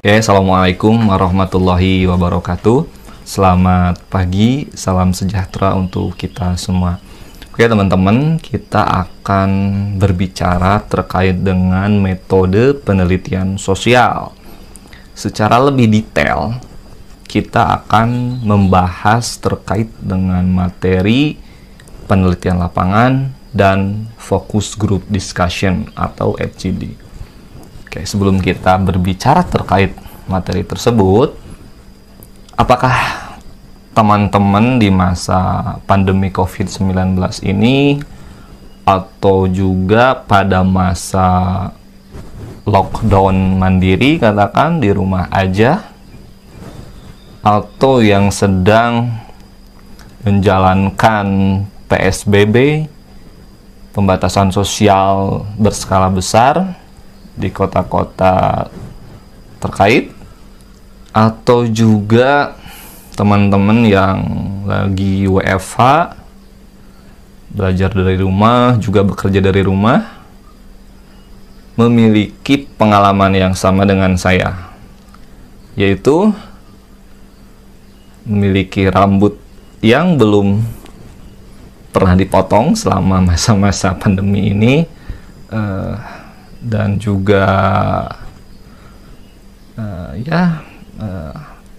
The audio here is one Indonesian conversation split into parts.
Oke, Assalamualaikum warahmatullahi wabarakatuh. Selamat pagi, salam sejahtera untuk kita semua. Oke teman-teman, kita akan berbicara terkait dengan metode penelitian sosial. Secara lebih detail, kita akan membahas terkait dengan materi penelitian lapangan dan focus group discussion atau FGD. Oke, sebelum kita berbicara terkait materi tersebut, apakah teman-teman di masa pandemi COVID-19 ini atau juga pada masa lockdown mandiri, katakan di rumah aja, atau yang sedang menjalankan PSBB, pembatasan sosial berskala besar di kota-kota terkait, atau juga teman-teman yang lagi WFH, belajar dari rumah, juga bekerja dari rumah, memiliki pengalaman yang sama dengan saya, yaitu memiliki rambut yang belum pernah dipotong selama masa-masa pandemi ini, dan juga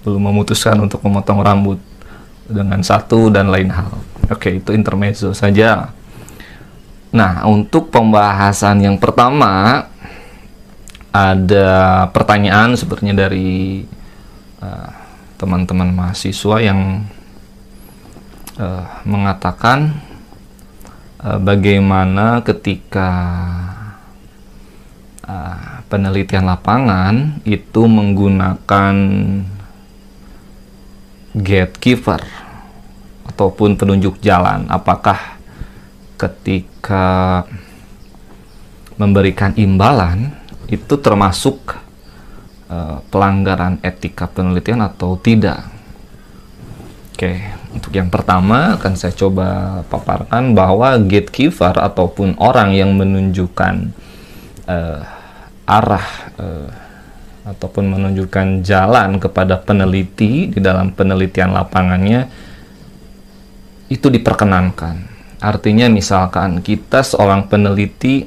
belum memutuskan untuk memotong rambut dengan satu dan lain hal. Oke, itu intermezzo saja. Nah, untuk pembahasan yang pertama, ada pertanyaan sepertinya dari teman-teman mahasiswa yang mengatakan bagaimana ketika penelitian lapangan itu menggunakan gatekeeper ataupun penunjuk jalan. Apakah ketika memberikan imbalan itu termasuk pelanggaran etika penelitian atau tidak? Oke, untuk yang pertama akan saya coba paparkan bahwa gatekeeper ataupun orang yang menunjukkan arah ataupun menunjukkan jalan kepada peneliti di dalam penelitian lapangannya itu diperkenankan. Artinya misalkan kita seorang peneliti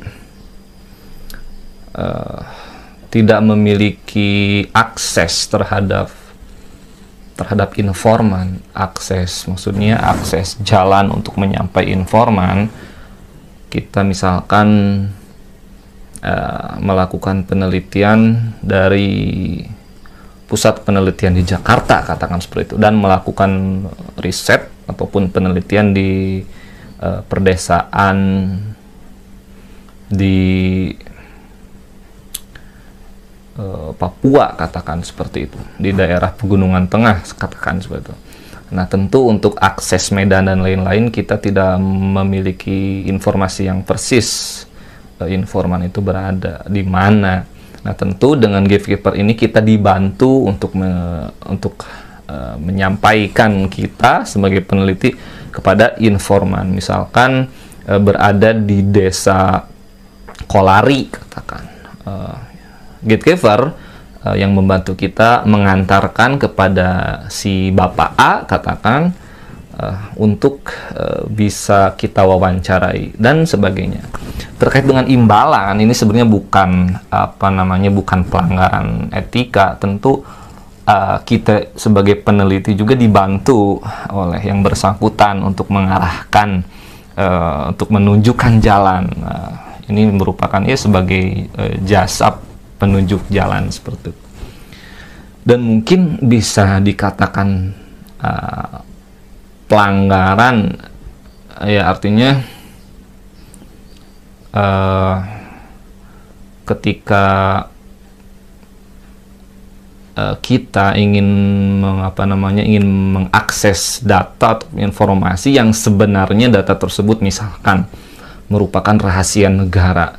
tidak memiliki akses terhadap informan, maksudnya akses jalan untuk menyampaikan informan. Kita misalkan melakukan penelitian dari pusat penelitian di Jakarta, katakan seperti itu, dan melakukan riset ataupun penelitian di perdesaan di Papua, katakan seperti itu, di daerah Pegunungan Tengah, katakan seperti itu. Nah, tentu untuk akses medan dan lain-lain kita tidak memiliki informasi yang persis informan itu berada di mana. Nah, tentu dengan gatekeeper ini kita dibantu untuk menyampaikan kita sebagai peneliti kepada informan. Misalkan berada di desa Kolari, katakan. Gatekeeper yang membantu kita mengantarkan kepada si Bapak A, katakan, untuk bisa kita wawancarai dan sebagainya. Terkait dengan imbalan, ini sebenarnya bukan bukan pelanggaran etika. Tentu kita sebagai peneliti juga dibantu oleh yang bersangkutan untuk mengarahkan, untuk menunjukkan jalan. Ini merupakan sebagai jasa penunjuk jalan seperti itu. Dan mungkin bisa dikatakan pelanggaran, artinya ketika kita ingin mengakses data atau informasi yang sebenarnya data tersebut misalkan merupakan rahasia negara,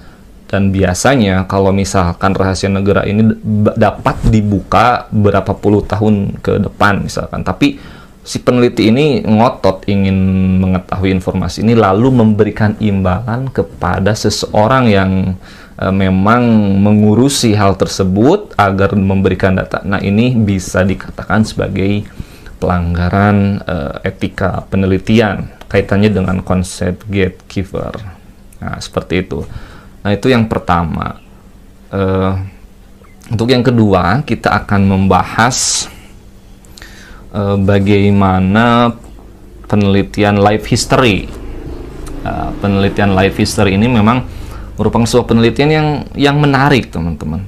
dan biasanya kalau misalkan rahasia negara ini dapat dibuka berapa puluh tahun ke depan misalkan, tapi si peneliti ini ngotot ingin mengetahui informasi ini lalu memberikan imbalan kepada seseorang yang memang mengurusi hal tersebut agar memberikan data. Nah, ini bisa dikatakan sebagai pelanggaran etika penelitian kaitannya dengan konsep gatekeeper. Nah, seperti itu. Nah, itu yang pertama. Untuk yang kedua, kita akan membahas bagaimana penelitian life history. Penelitian life history ini memang merupakan sebuah penelitian yang menarik, teman-teman.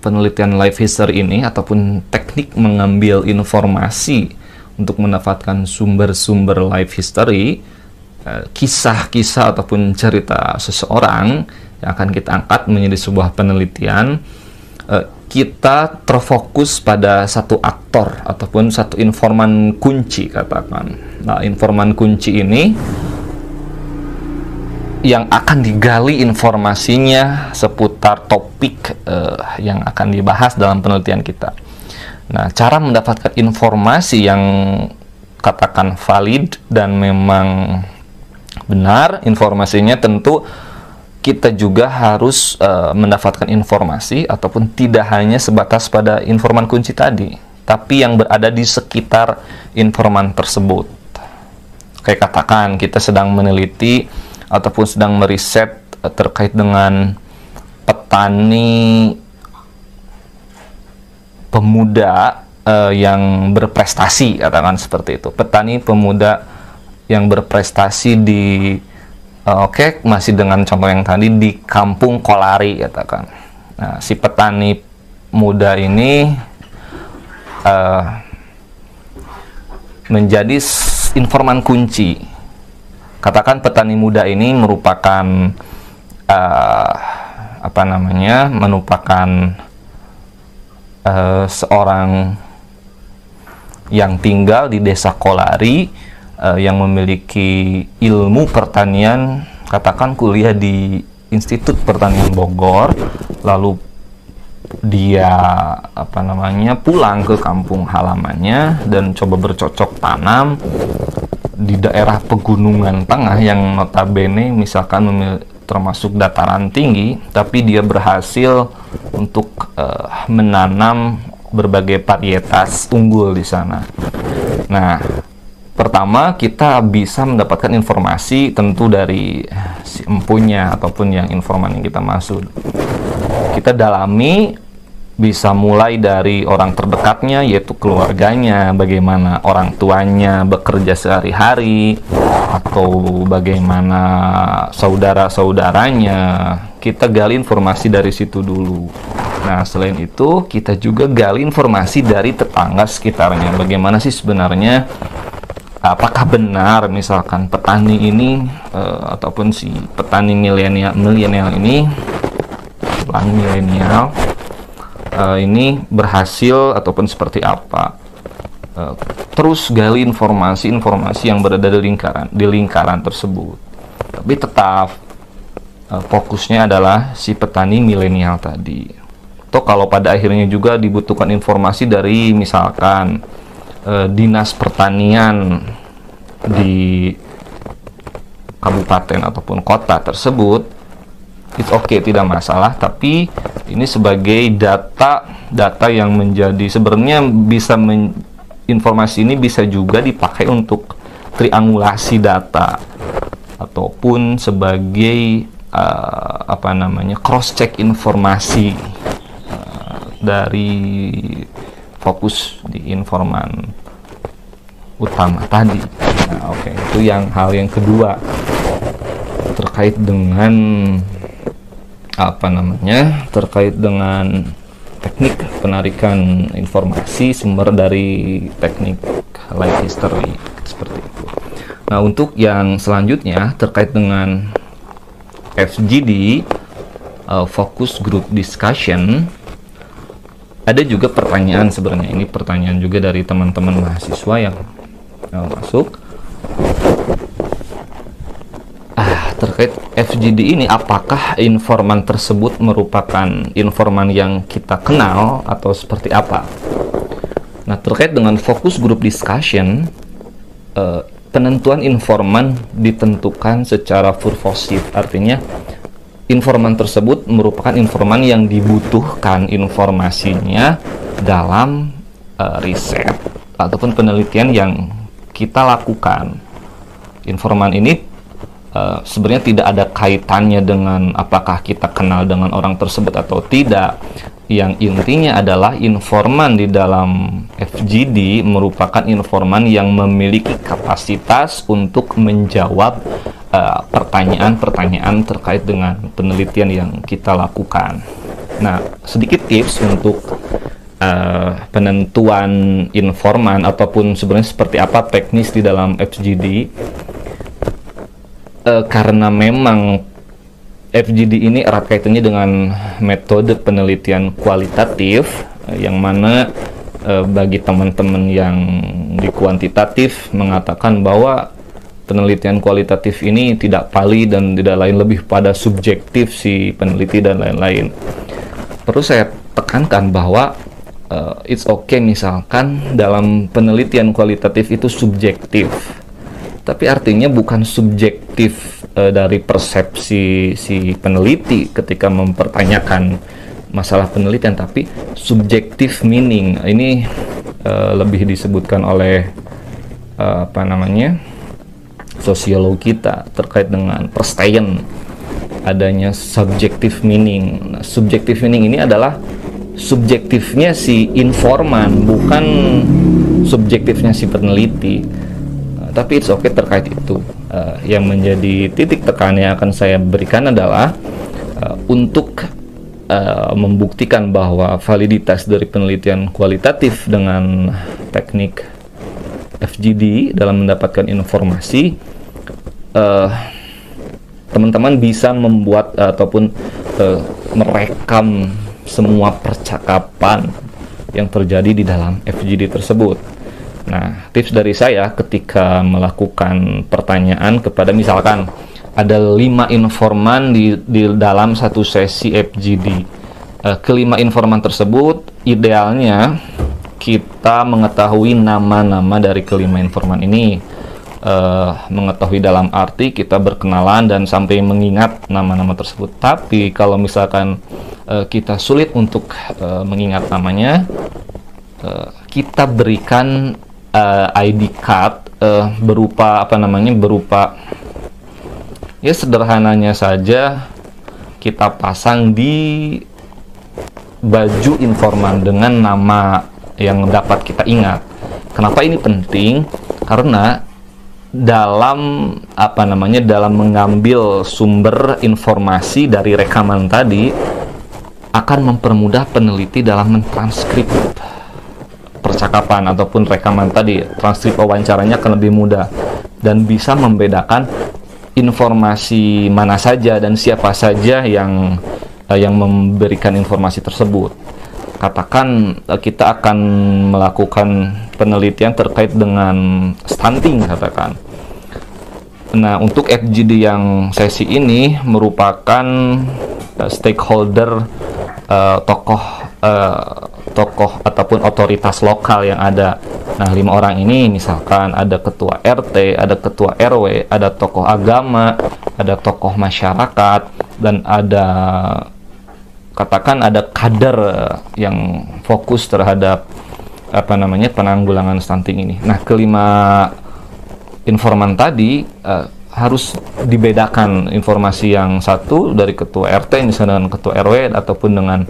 Penelitian life history ini ataupun teknik mengambil informasi untuk mendapatkan sumber-sumber life history, kisah-kisah ataupun cerita seseorang yang akan kita angkat menjadi sebuah penelitian. Kita terfokus pada satu aktor ataupun satu informan kunci, katakan. Nah, informan kunci ini yang akan digali informasinya seputar topik yang akan dibahas dalam penelitian kita. Nah, cara mendapatkan informasi yang katakan valid dan memang benar informasinya, tentu kita juga harus mendapatkan informasi ataupun tidak hanya sebatas pada informan kunci tadi, tapi yang berada di sekitar informan tersebut. Kayak katakan kita sedang meneliti ataupun sedang meriset terkait dengan petani pemuda yang berprestasi, katakan seperti itu. Petani pemuda yang berprestasi di masih dengan contoh yang tadi di Kampung Kolari, katakan. Nah, si petani muda ini menjadi informan kunci. Katakan petani muda ini merupakan merupakan seorang yang tinggal di desa Kolari, yang memiliki ilmu pertanian, katakan kuliah di Institut Pertanian Bogor, lalu dia pulang ke kampung halamannya dan coba bercocok tanam di daerah pegunungan tengah yang notabene misalkan termasuk dataran tinggi, tapi dia berhasil untuk menanam berbagai varietas unggul di sana. Nah, pertama kita bisa mendapatkan informasi tentu dari si empunya ataupun yang informan yang kita maksud. Kita dalami, bisa mulai dari orang terdekatnya, yaitu keluarganya, bagaimana orang tuanya bekerja sehari-hari, atau bagaimana saudara-saudaranya. Kita gali informasi dari situ dulu. Nah, selain itu, kita juga gali informasi dari tetangga sekitarnya. Bagaimana sih sebenarnya, apakah benar misalkan petani ini, ataupun si petani milenial ini, ini berhasil ataupun seperti apa. Terus gali informasi yang berada di lingkaran tersebut, tapi tetap fokusnya adalah si petani milenial tadi. Atau kalau pada akhirnya juga dibutuhkan informasi dari misalkan dinas pertanian di kabupaten ataupun kota tersebut, it's okay, tidak masalah. Tapi ini sebagai data yang menjadi sebenarnya informasi ini bisa juga dipakai untuk triangulasi data ataupun sebagai cross check informasi dari fokus di informan utama tadi. Nah, itu hal yang kedua terkait dengan terkait dengan teknik penarikan informasi sumber dari teknik life history, seperti itu. Nah, untuk yang selanjutnya terkait dengan FGD, focus group discussion, ada juga pertanyaan. Sebenarnya ini pertanyaan juga dari teman-teman mahasiswa yang masuk. Terkait FGD ini, apakah informan tersebut merupakan informan yang kita kenal atau seperti apa? Nah, terkait dengan focus group discussion, penentuan informan ditentukan secara purposive, artinya informan tersebut merupakan informan yang dibutuhkan informasinya dalam riset ataupun penelitian yang kita lakukan. Informan ini sebenarnya tidak ada kaitannya dengan apakah kita kenal dengan orang tersebut atau tidak. Yang intinya adalah informan di dalam FGD merupakan informan yang memiliki kapasitas untuk menjawab pertanyaan-pertanyaan terkait dengan penelitian yang kita lakukan. Nah, sedikit tips untuk penentuan informan ataupun sebenarnya seperti apa teknis di dalam FGD. Karena memang FGD ini erat kaitannya dengan metode penelitian kualitatif, yang mana bagi teman-teman yang di kuantitatif mengatakan bahwa penelitian kualitatif ini tidak valid dan tidak lain, lebih pada subjektif si peneliti dan lain-lain. Perlu saya tekankan bahwa it's okay misalkan dalam penelitian kualitatif itu subjektif, tapi artinya bukan subjektif dari persepsi si peneliti ketika mempertanyakan masalah penelitian, tapi subjektif meaning. Ini lebih disebutkan oleh sosiologi kita terkait dengan Verstehen, adanya subjective meaning. Nah, subjective meaning ini adalah subjektifnya si informan, bukan subjektifnya si peneliti. Tapi it's okay terkait itu. Yang menjadi titik tekan yang akan saya berikan adalah untuk membuktikan bahwa validitas dari penelitian kualitatif dengan teknik FGD dalam mendapatkan informasi, teman-teman bisa membuat ataupun merekam semua percakapan yang terjadi di dalam FGD tersebut. Nah, tips dari saya ketika melakukan pertanyaan kepada misalkan ada 5 informan di dalam satu sesi FGD. Kelima informan tersebut idealnya kita mengetahui nama-nama dari kelima informan ini. Mengetahui dalam arti kita berkenalan dan sampai mengingat nama-nama tersebut. Tapi kalau misalkan kita sulit untuk mengingat namanya, kita berikan ID card berupa berupa ya sederhananya saja kita pasang di baju informan dengan nama yang dapat kita ingat. Kenapa ini penting? Karena dalam dalam mengambil sumber informasi dari rekaman tadi akan mempermudah peneliti dalam mentranskrip percakapan ataupun rekaman tadi. Transkrip wawancaranya akan lebih mudah dan bisa membedakan informasi mana saja dan siapa saja yang memberikan informasi tersebut. Katakan kita akan melakukan penelitian terkait dengan stunting katakan. Nah, untuk FGD yang sesi ini merupakan stakeholder tokoh ataupun otoritas lokal yang ada. Nah, 5 orang ini misalkan ada ketua RT, ada ketua RW, ada tokoh agama, ada tokoh masyarakat, dan ada katakan ada kader yang fokus terhadap penanggulangan stunting ini. Nah, kelima informan tadi harus dibedakan informasi yang satu dari ketua RT misalnya dengan ketua RW ataupun dengan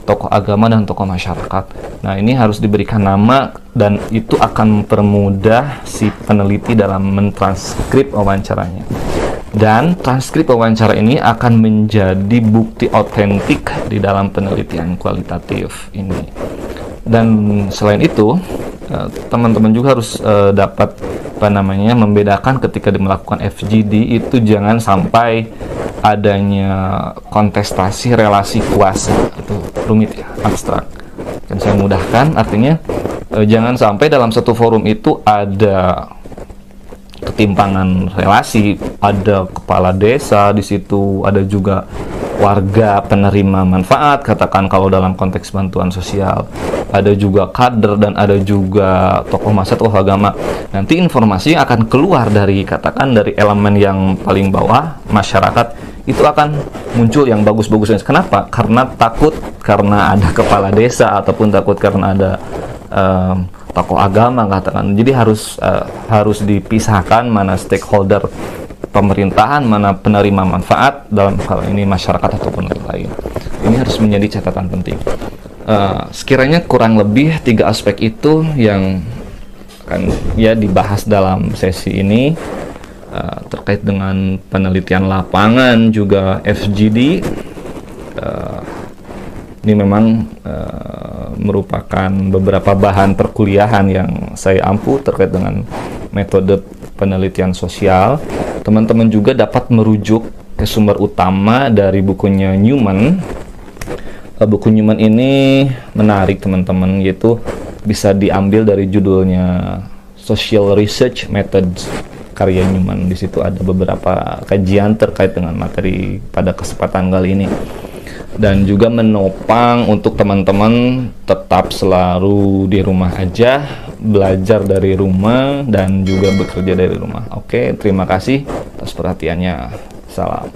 tokoh agama dan tokoh masyarakat. Nah, ini harus diberikan nama dan itu akan mempermudah si peneliti dalam mentranskrip wawancaranya. Dan transkrip wawancara ini akan menjadi bukti otentik di dalam penelitian kualitatif ini. Dan selain itu, teman-teman juga harus dapat membedakan ketika melakukan FGD itu jangan sampai adanya kontestasi relasi kuasa. Itu rumit ya, abstrak. Dan saya mudahkan, artinya jangan sampai dalam satu forum itu ada ketimpangan relasi, ada kepala desa di situ, ada juga warga penerima manfaat, katakan kalau dalam konteks bantuan sosial, ada juga kader dan ada juga tokoh massa, tokoh agama. Nanti informasi akan keluar dari katakan dari elemen yang paling bawah, masyarakat, itu akan muncul yang bagus-bagusnya. Kenapa? Karena takut karena ada kepala desa, ataupun takut karena ada tokoh agama katakan. Jadi harus dipisahkan mana stakeholder pemerintahan, mana penerima manfaat, dalam hal ini masyarakat ataupun lain. Ini harus menjadi catatan penting. Sekiranya kurang lebih 3 aspek itu yang akan ya dibahas dalam sesi ini, terkait dengan penelitian lapangan juga FGD. Ini memang merupakan beberapa bahan perkuliahan yang saya ampu terkait dengan metode penelitian sosial. Teman-teman juga dapat merujuk ke sumber utama dari bukunya Newman. Buku Newman ini menarik teman-teman, yaitu bisa diambil dari judulnya Social Research Methods karya Newman. Di situ ada beberapa kajian terkait dengan materi pada kesempatan kali ini, dan juga menopang untuk teman-teman tetap selalu di rumah aja, belajar dari rumah dan juga bekerja dari rumah. Oke, terima kasih atas perhatiannya. Salam.